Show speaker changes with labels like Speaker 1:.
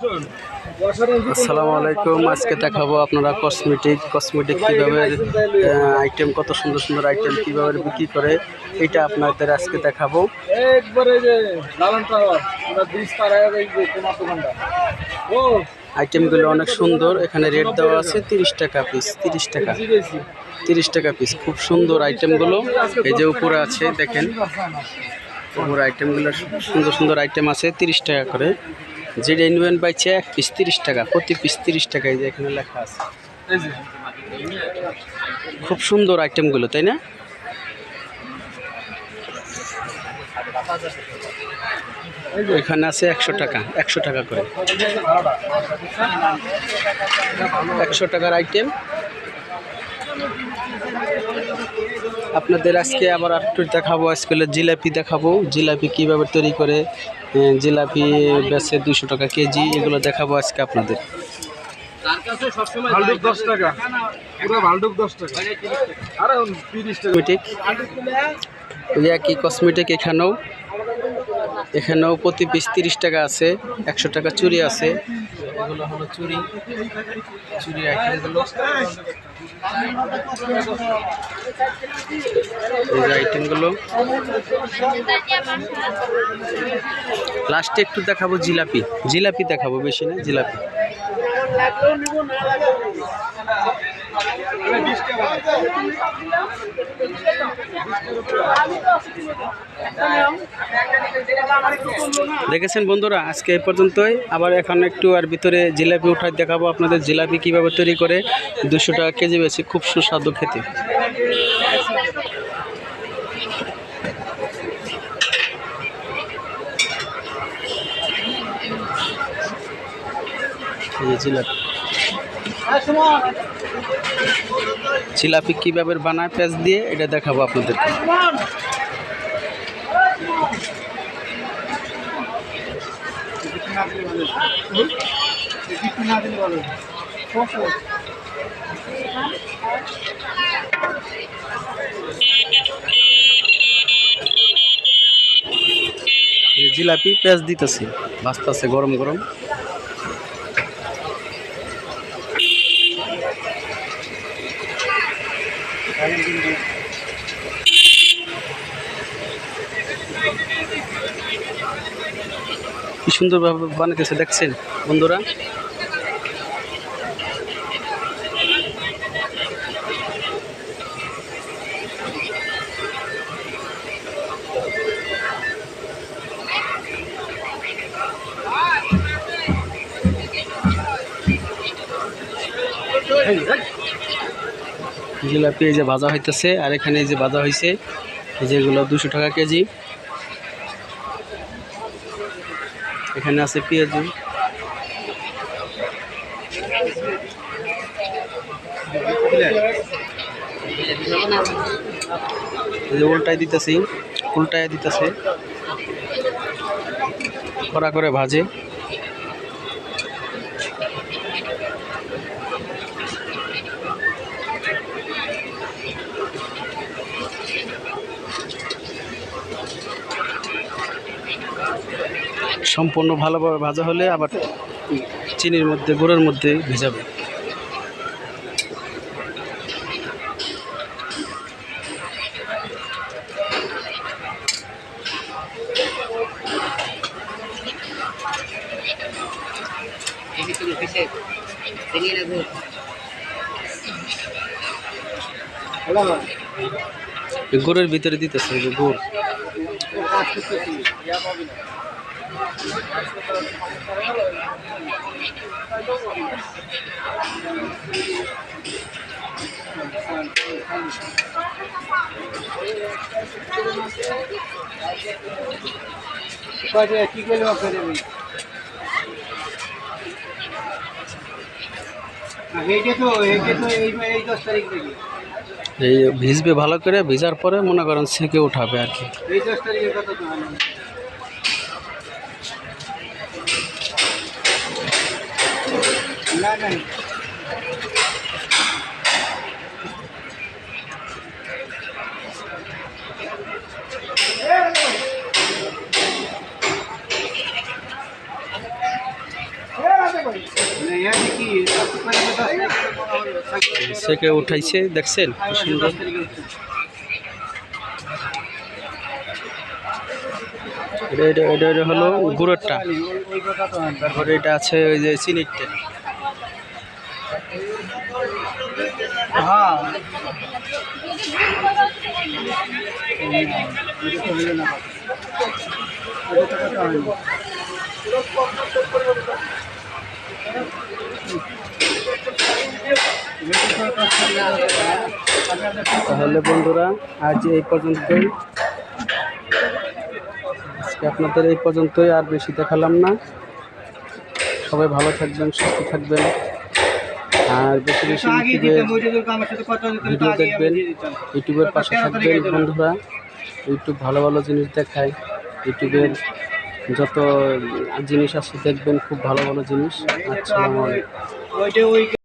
Speaker 1: আসসালামু আলাইকুম। আজকে দেখাবো আপনারা কসমেটিক কীভাবে আইটেম, কত সুন্দর সুন্দর আইটেম কীভাবে বিক্রি করে, এটা আপনাদের আজকে দেখাবো। আইটেমগুলো অনেক সুন্দর। এখানে রেট দেওয়া আছে 30 টাকা পিস, 30 টাকা পিস। খুব সুন্দর আইটেমগুলো। এই যে উপরে আছে দেখেন, উপরে আইটেমগুলো সুন্দর সুন্দর আইটেম আছে 30 টাকা করে। যেটা নেবেন বাইছে এক পিস 30 টাকা, প্রতি পিস 30 টাকা। এই যে এখানে লেখা আছে। খুব সুন্দর আইটেমগুলো, তাই না? এখানে আছে 100 টাকা, 100 টাকা করে, 100 টাকার আইটেম। আপনাদের আজকে আবার একটু দেখাবো, আজকে জিলাপি দেখাবো। জিলাপি কীভাবে তৈরি করে, জিলাপি বেচে 200 টাকা কেজি, এগুলো দেখাবো আজকে আপনাদের। একই কসমেটিক এখানেও প্রতি পিস 30 টাকা আছে, 100 টাকা চুড়ি আছে। এগুলো হলো চুড়ি আইটেমগুলো। এই যে আইটেমগুলো। লাস্টে একটু দেখাবো জিলাপি দেখাবো, বেশি না, জিলাপি। দেখেছেন বন্ধুরা, আজকে এই পর্যন্তই। আবার এখন একটু আর ভিতরে জিলাপি উঠাই দেখাবো আপনাদের। জিলাপি কিভাবে তৈরি করে 200 টাকা কেজি বেশি, খুব সুস্বাদু খেতে। জিলাপি কিভাবে বানায় পেঁয়াজ দিয়ে, এটা দেখাবো আপনাদের। জিলাপি পেঁয়াজ দিতেছি, ভাজতেছে গরম গরম। কি সুন্দরভাবে বানাইতেছে দেখছেন বন্ধুরা। জিলাপি এই যে ভাজা হইতেছে, আর এখানে এই যে ভাজা হয়েছে, এই যেগুলো 200 টাকা কেজি। এখানে আছে পেঁয়াজ, উল্টাই দিতেছে কড়া করে ভাজে। সম্পূর্ণ ভালোভাবে ভাজা হলে আবার চিনির মধ্যে, গুড়ের মধ্যে ভেজাবে। গুড়ের ভিতরে দিতেছে গুড়। কি করলে এই ভিজবে ভালো করে, ভিজার পরে মনে করেন সেকে উঠাবে আর কি। সেকে উঠাইছে দেখছেন কি সুন্দর। এটা হলো গুড়েরটা, তারপরে এটা আছে ওই যে চিনিরটা। তাহলে বন্ধুরা আজ এই পর্যন্তই, আজকে আপনাদের এই পর্যন্তই, আর বেশি দেখালাম না। সবাই ভালো থাকবেন, সুস্থ থাকবেন, আর বেশি বেশি ভিডিও দেখবেন, ইউটিউবের পাশে থাকবেন বন্ধুরা। ইউটিউব ভালো ভালো জিনিস দেখায়, ইউটিউবের যত জিনিস আছে দেখবেন, খুব ভালো ভালো জিনিস। আসসালামু আলাইকুম।